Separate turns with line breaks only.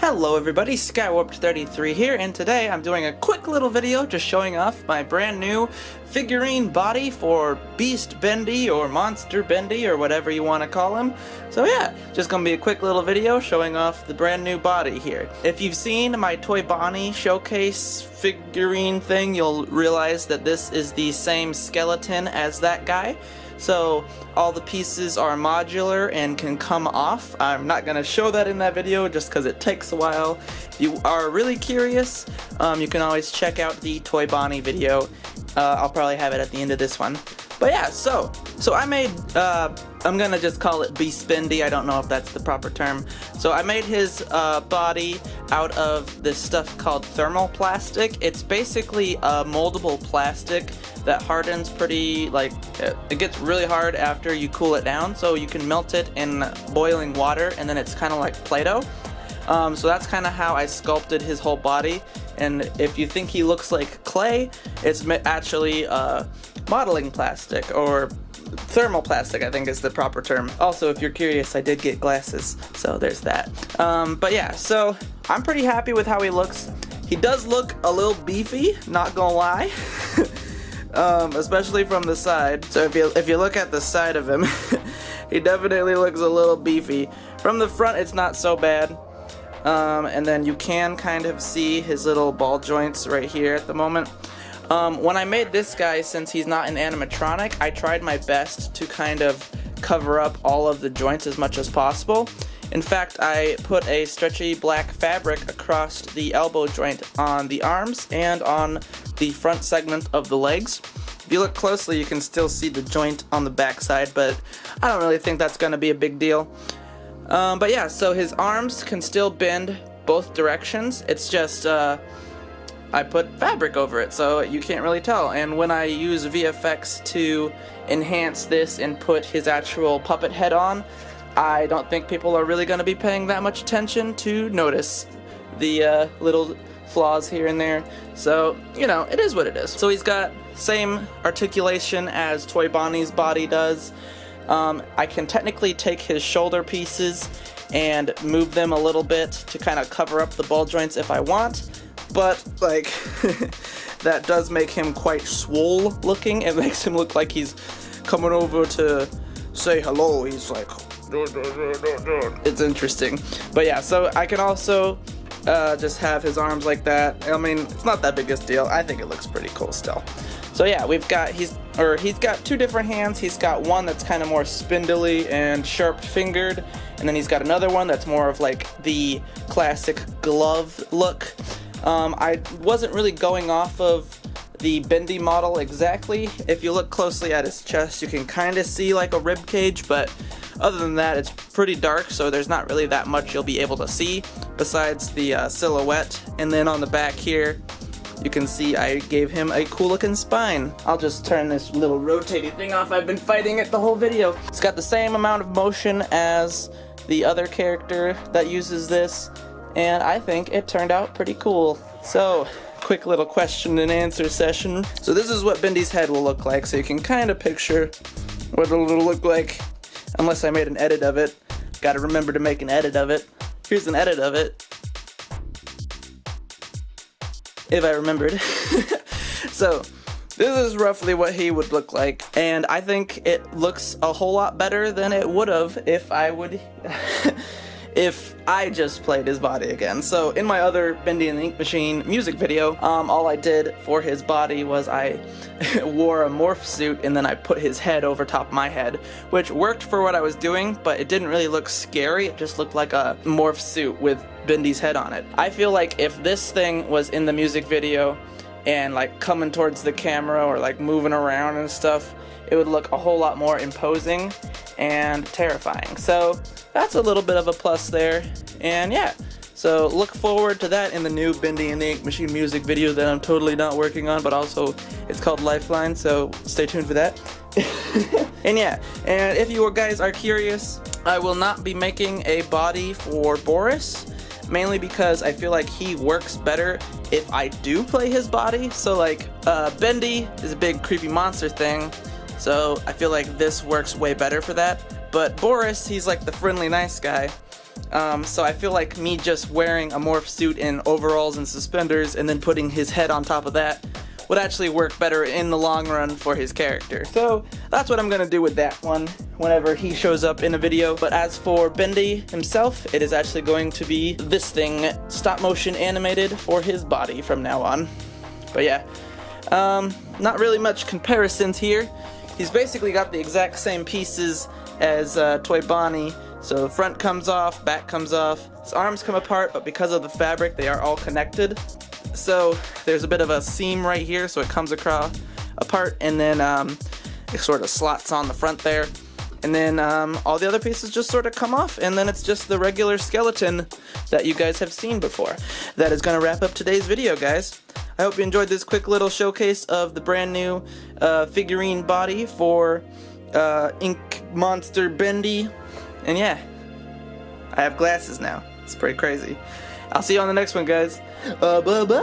Hello everybody, Skywarped33 here, and today I'm doing a quick little video just showing off my brand new figurine body for Beast Bendy or Monster Bendy or whatever you want to call him. So yeah, just gonna be a quick little video showing off the brand new body here. If you've seen my Toy Bonnie showcase figurine thing, you'll realize that this is the same skeleton as that guy. So all the pieces are modular and can come off. I'm not going to show that in that video just because it takes a while. If you are really curious, you can always check out the Toy Bonnie video. I'll probably have it at the end of this one. But yeah, so I made, I'm going to just call it Beast Bendy. I don't know if that's the proper term. So I made his body out of this stuff called Thermoplastic. It's basically a moldable plastic that hardens pretty, like, it gets really hard after you cool it down, so you can melt it in boiling water and then it's kind of like Play-Doh. So that's kind of how I sculpted his whole body, and if you think he looks like clay, it's actually modeling plastic, or thermoplastic I think is the proper term. Also, if you're curious, I did get glasses, so there's that. But yeah, so I'm pretty happy with how he looks. He does look a little beefy, not gonna lie. Especially from the side. So if you look at the side of him, he definitely looks a little beefy. From the front, it's not so bad. And then you can kind of see his little ball joints right here at the moment. When I made this guy, since he's not an animatronic, I tried my best to kind of cover up all of the joints as much as possible. In fact, I put a stretchy black fabric across the elbow joint on the arms and on the front segment of the legs. If you look closely, you can still see the joint on the back side, but I don't really think that's going to be a big deal. But yeah, so his arms can still bend both directions. It's just I put fabric over it, so you can't really tell. And when I use VFX to enhance this and put his actual puppet head on, I don't think people are really going to be paying that much attention to notice the little flaws here and there. So, you know, it is what it is. So he's got same articulation as Toy Bonnie's body does. I can technically take his shoulder pieces and move them a little bit to kind of cover up the ball joints if I want. But, like, that does make him quite swole looking. It makes him look like he's coming over to say hello. He's like, it's interesting. But yeah, so I can also just have his arms like that. I mean, it's not that big a deal. I think it looks pretty cool still. So yeah, he's got two different hands. He's got one that's kind of more spindly and sharp fingered, and then he's got another one that's more of like the classic glove look. I wasn't really going off of the Bendy model exactly. If you look closely at his chest, you can kind of see like a rib cage, but other than that, it's pretty dark, so there's not really that much you'll be able to see besides the silhouette. And then on the back here, you can see I gave him a cool looking spine. I'll just turn this little rotating thing off. I've been fighting it the whole video. It's got the same amount of motion as the other character that uses this, and I think it turned out pretty cool. So, quick little question and answer session. So this is what Bendy's head will look like, so you can kind of picture what it'll look like. Unless I made an edit of it. Gotta remember to make an edit of it. Here's an edit of it. If I remembered. So, this is roughly what he would look like. And I think it looks a whole lot better than it would have if I just played his body again. So in my other Bendy and the Ink Machine music video, all I did for his body was I wore a morph suit and then I put his head over top of my head, which worked for what I was doing, but it didn't really look scary. It just looked like a morph suit with Bendy's head on it. I feel like if this thing was in the music video and like coming towards the camera or like moving around and stuff, it would look a whole lot more imposing and terrifying. So that's a little bit of a plus there. And yeah, so look forward to that in the new Bendy and the Ink Machine music video that I'm totally not working on, but also it's called Lifeline, so stay tuned for that. And yeah, and if you guys are curious, I will not be making a body for Boris, mainly because I feel like he works better if I do play his body. So like, Bendy is a big creepy monster thing, so I feel like this works way better for that. But Boris, he's like the friendly nice guy, So I feel like me just wearing a morph suit and overalls and suspenders and then putting his head on top of that would actually work better in the long run for his character. So that's what I'm gonna do with that one whenever he shows up in a video. But as for Bendy himself, it is actually going to be this thing, stop motion animated for his body from now on. But yeah, not really much comparisons here. He's basically got the exact same pieces as Toy Bonnie. So front comes off, back comes off, his arms come apart, but because of the fabric they are all connected. So there's a bit of a seam right here, so it comes across apart, and then it sort of slots on the front there, and then all the other pieces just sort of come off, and then it's just the regular skeleton that you guys have seen before. That is going to wrap up today's video, guys. I hope you enjoyed this quick little showcase of the brand new figurine body for Ink Monster Bendy. And yeah, I have glasses now. It's pretty crazy. I'll see you on the next one, guys. Bye-bye.